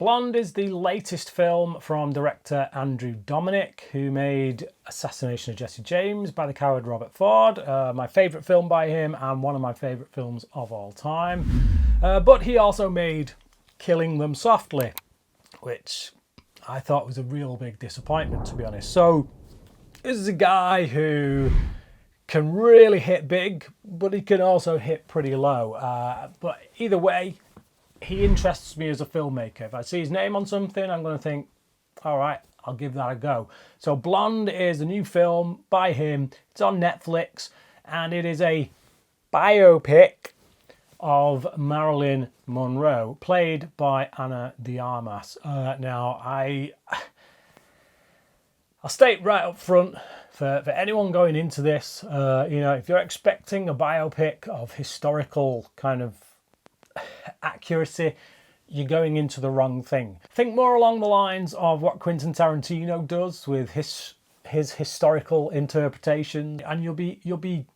Blonde is the latest film from director Andrew Dominik, who made Assassination of Jesse James by the coward Robert Ford, my favourite film by him and one of my favourite films of all time. But he also made Killing Them Softly, which I thought was a real big disappointment, to be honest. So this is a guy who can really hit big, but he can also hit pretty low. But either way, he interests me as a filmmaker. If I see his name on something, I'm going to think, all right, I'll give that a go. So Blonde is a new film by him. It's on Netflix, and it is a biopic of Marilyn Monroe, played by Ana de Armas. Now, I'll state right up front, for anyone going into this, if you're expecting a biopic of historical kind of accuracy, you're going into the wrong thing. Think more along the lines of what Quentin Tarantino does with his historical interpretation, and you'll be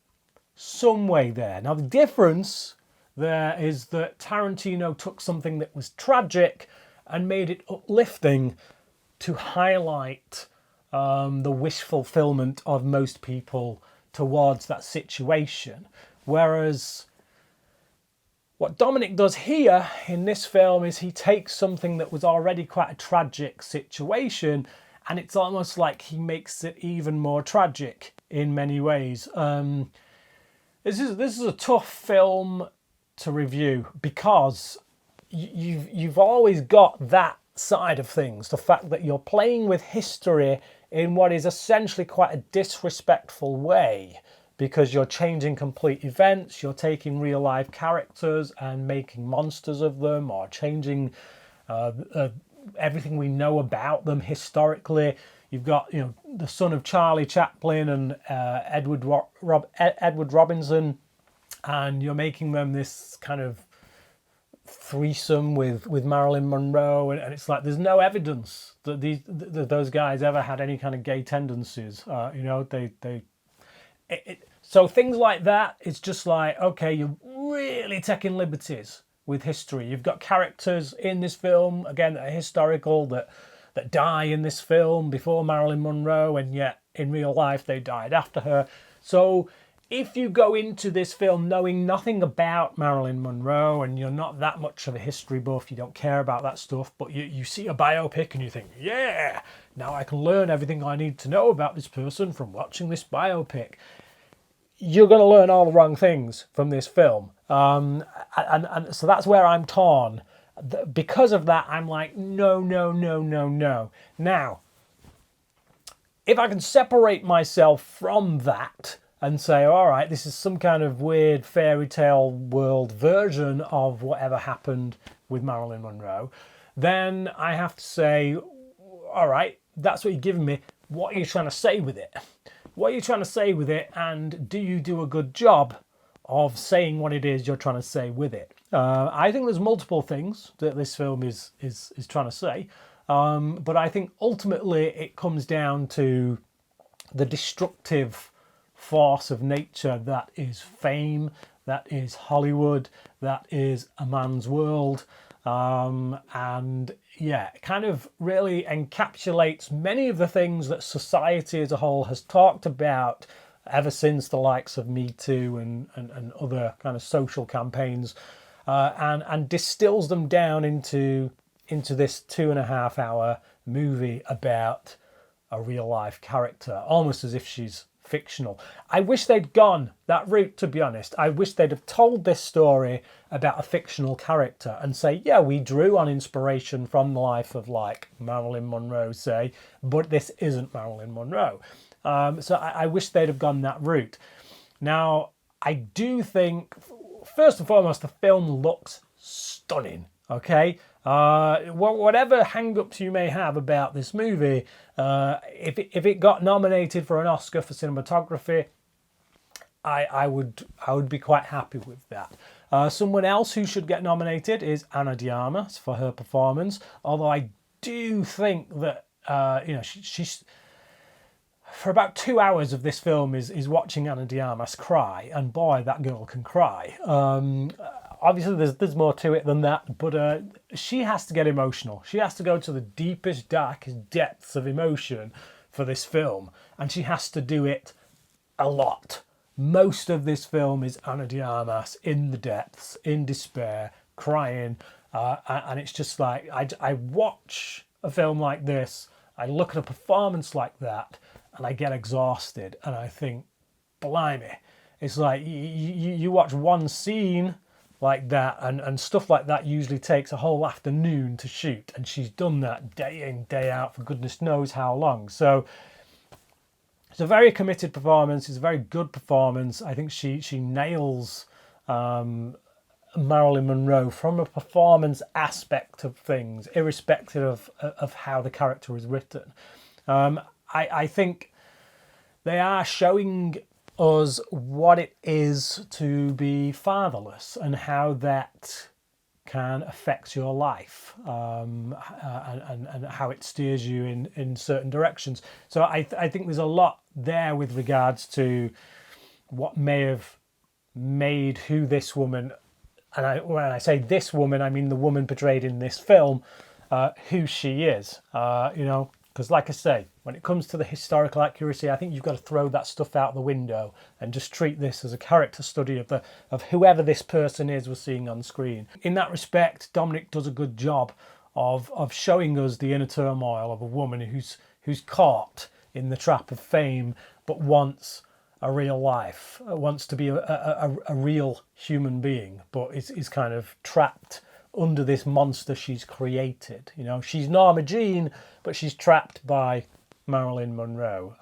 some way there. Now, the difference there is that Tarantino took something that was tragic and made it uplifting to highlight the wish fulfillment of most people towards that situation. Whereas what Dominik does here in this film is he takes something that was already quite a tragic situation, and it's almost like he makes it even more tragic in many ways. This is a tough film to review because you've always got that side of things, the fact that you're playing with history in what is essentially quite a disrespectful way, because you're changing complete events, you're taking real life characters and making monsters of them, or changing everything we know about them historically. You've got, the son of Charlie Chaplin and Edward Robinson, and you're making them this kind of threesome with Marilyn Monroe, and it's like there's no evidence that those guys ever had any kind of gay tendencies. So things like that, it's just like, okay, you're really taking liberties with history. You've got characters in this film, again, that are historical, that die in this film before Marilyn Monroe, and yet in real life they died after her. So if you go into this film knowing nothing about Marilyn Monroe and you're not that much of a history buff, you don't care about that stuff, but you see a biopic and you think, yeah, now I can learn everything I need to know about this person from watching this biopic, you're going to learn all the wrong things from this film. And so that's where I'm torn. Because of that, I'm like, no. Now, if I can separate myself from that and say, all right, this is some kind of weird fairy tale world version of whatever happened with Marilyn Monroe, then I have to say, all right, that's what you're giving me. What are you trying to say with it? What are you trying to say with it, and do you do a good job of saying what it is you're trying to say with it? I think there's multiple things that this film is trying to say, but I think ultimately it comes down to the destructive force of nature that is fame, that is Hollywood, that is a man's world, and yeah, it kind of really encapsulates many of the things that society as a whole has talked about ever since the likes of Me Too and other kind of social campaigns, and distills them down into this 2.5 hour movie about a real life character, almost as if she's fictional. I wish they'd gone that route, to be honest. I wish they'd have told this story about a fictional character and say, yeah, we drew on inspiration from the life of like Marilyn Monroe, say, but this isn't Marilyn Monroe. So I wish they'd have gone that route. Now, I do think, first and foremost, the film looks stunning, okay? Whatever hang-ups you may have about this movie, if it got nominated for an Oscar for cinematography, I would be quite happy with that. Someone else who should get nominated is Ana de Armas for her performance, although I do think that she's for about 2 hours of this film is watching Ana de Armas cry, and boy, that girl can cry. obviously there's more to it than that, but she has to get emotional. She has to go to the deepest, darkest depths of emotion for this film, and she has to do it a lot. Most of this film is Ana de Armas in the depths, in despair, crying, and it's just like I watch a film like this, I look at a performance like that, and I get exhausted, and I think, blimey, it's like you watch one scene like that, and stuff like that usually takes a whole afternoon to shoot, and she's done that day in, day out for goodness knows how long. So it's a very committed performance. It's a very good performance. I think she nails Marilyn Monroe from a performance aspect of things, irrespective of how the character is written. I think they are showing us what it is to be fatherless and how that can affect your life, and how it steers you in certain directions. So I think there's a lot there with regards to what may have made who this woman, and when I say this woman, I mean the woman portrayed in this film, who she is. Because like I say, when it comes to the historical accuracy, I think you've got to throw that stuff out the window and just treat this as a character study of whoever this person is we're seeing on screen. In that respect, Dominik does a good job of showing us the inner turmoil of a woman who's caught in the trap of fame, but wants a real life, wants to be a real human being, but is kind of trapped under this monster she's created. She's Norma Jean, but she's trapped by Marilyn Monroe.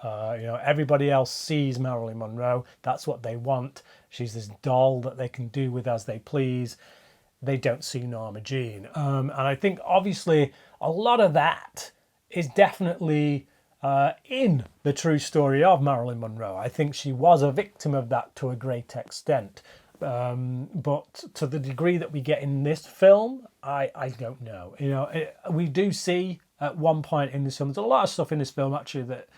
Everybody else sees Marilyn Monroe. That's what they want. She's this doll that they can do with as they please. They don't see Norma Jean. And I think obviously a lot of that is definitely in the true story of Marilyn Monroe. I think she was a victim of that to a great extent. But to the degree that we get in this film, I don't know. We do see at one point in this film, there's a lot of stuff in this film actually that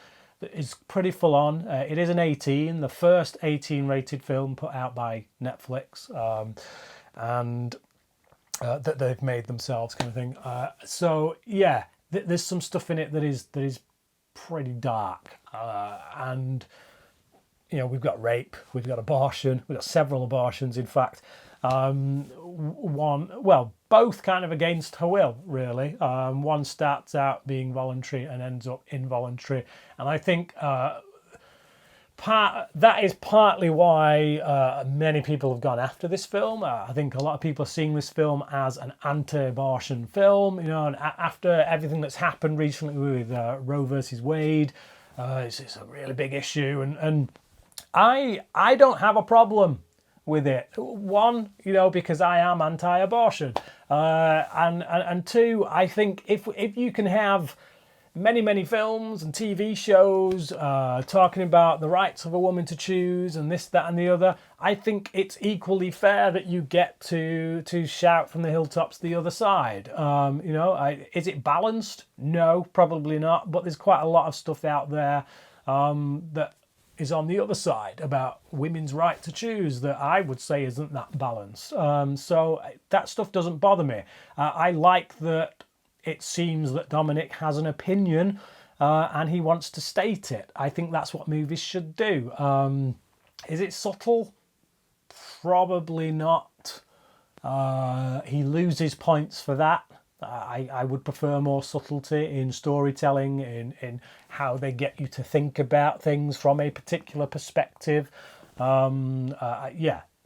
is pretty full on. It is an 18, the first 18 rated film put out by Netflix, and that they've made themselves, kind of thing. So yeah, there's some stuff in it that is pretty dark, and we've got rape, we've got abortion, we've got several abortions, in fact. Both kind of against her will, really. One starts out being voluntary and ends up involuntary. And I think that is partly why many people have gone after this film. I think a lot of people are seeing this film as an anti-abortion film, and after everything that's happened recently with Roe versus Wade, it's a really big issue, and I don't have a problem with it. One, because I am anti-abortion, and two, I think if you can have many films and TV shows talking about the rights of a woman to choose and this, that, and the other, I think it's equally fair that you get to shout from the hilltops the other side. Is it balanced? No, probably not. But there's quite a lot of stuff out there that is on the other side about women's right to choose that I would say isn't that balanced. So that stuff doesn't bother me. I like that it seems that Dominik has an opinion and he wants to state it. I think that's what movies should do. Is it subtle? Probably not. He loses points for that. I would prefer more subtlety in storytelling, in how they get you to think about things from a particular perspective.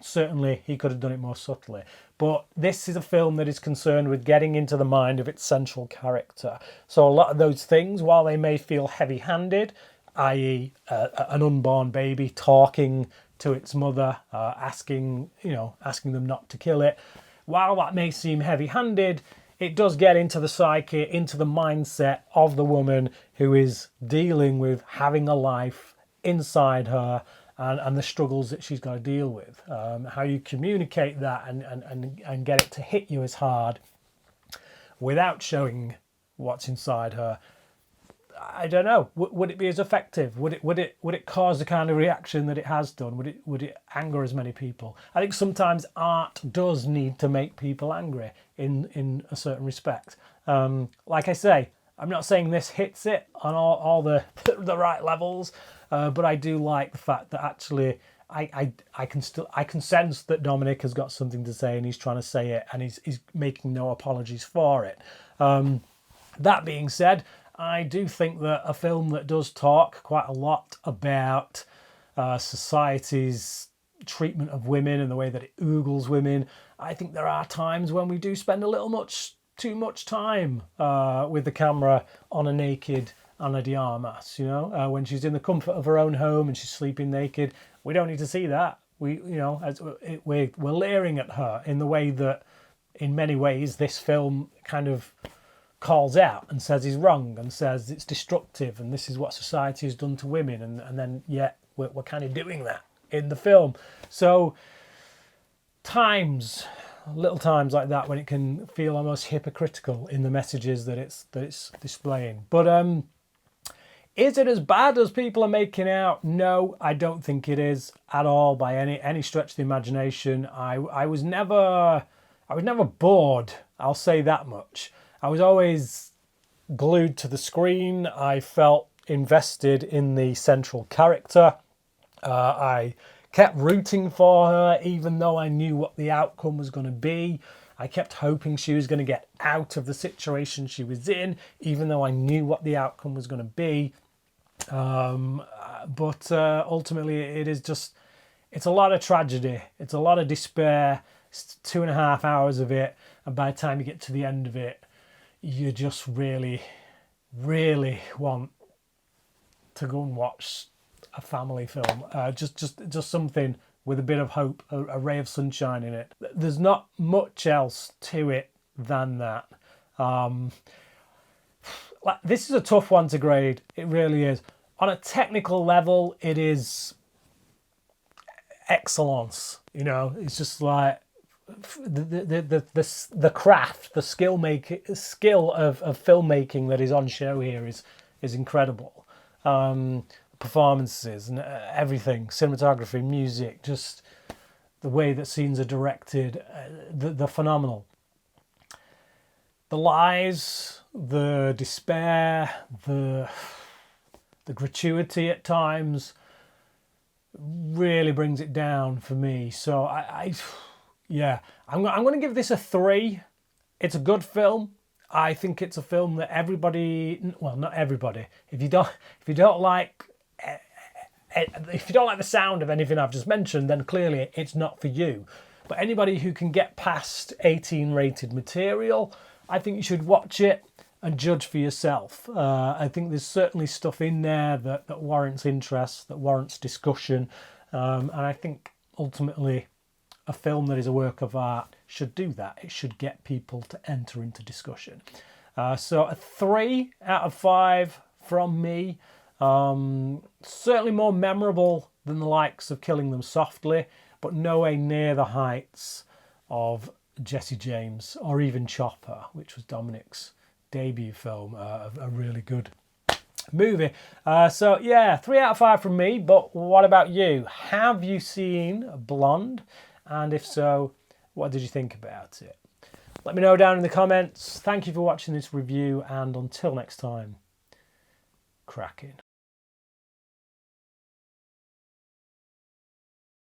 Certainly he could have done it more subtly. But this is a film that is concerned with getting into the mind of its central character. So a lot of those things, while they may feel heavy-handed, i.e. an unborn baby talking to its mother, asking them not to kill it, while that may seem heavy-handed, it does get into the psyche, into the mindset of the woman who is dealing with having a life inside her and the struggles that she's got to deal with. How you communicate that and get it to hit you as hard without showing what's inside her, I don't know. Would it be as effective? Would it cause the kind of reaction that it has done? Would it anger as many people? I think sometimes art does need to make people angry in a certain respect. Like I say, I'm not saying this hits it on all the the right levels, but I do like the fact that actually I can sense that Dominik has got something to say and he's trying to say it and he's making no apologies for it. That being said, I do think that a film that does talk quite a lot about society's treatment of women and the way that it oogles women, I think there are times when we do spend a little much too much time with the camera on a naked Ana de Armas, when she's in the comfort of her own home and she's sleeping naked. We don't need to see that. We're leering at her in the way that, in many ways, this film kind of calls out and says he's wrong and says it's destructive and this is what society has done to women, and then yet we're kind of doing that in the film. So little times like that when it can feel almost hypocritical in the messages that it's displaying. But is it as bad as people are making out? No, I don't think it is at all by any stretch of the imagination. I was never bored, I'll say that much. I was always glued to the screen. I felt invested in the central character. I kept rooting for her, even though I knew what the outcome was going to be. I kept hoping she was going to get out of the situation she was in, even though I knew what the outcome was going to be. But ultimately, it's a lot of tragedy. It's a lot of despair. It's 2.5 hours of it. And by the time you get to the end of it, you just really, really want to go and watch a family film. Just something with a bit of hope, a ray of sunshine in it. There's not much else to it than that. This is a tough one to grade. It really is. On a technical level, it is excellence. It's just like the craft, the skill of filmmaking that is on show here is incredible. Performances and everything, cinematography, music, just the way that scenes are directed, the phenomenal. The lies, the despair, the gratuity at times really brings it down for me. So I'm going to give this a 3. It's a good film. I think it's a film that not everybody. If you don't like the sound of anything I've just mentioned, then clearly it's not for you. But anybody who can get past 18 rated material, I think you should watch it and judge for yourself. I think there's certainly stuff in there that warrants interest, that warrants discussion. And I think ultimately a film that is a work of art should do that. It should get people to enter into discussion. So a 3 out of 5 from me. Certainly more memorable than the likes of Killing Them Softly, but nowhere near the heights of Jesse James or even Chopper, which was Dominik's debut film, a really good movie. 3 out of 5 from me. But what about you? Have you seen Blonde? And if so, what did you think about it? Let me know down in the comments. Thank you for watching this review, and until next time, cracking.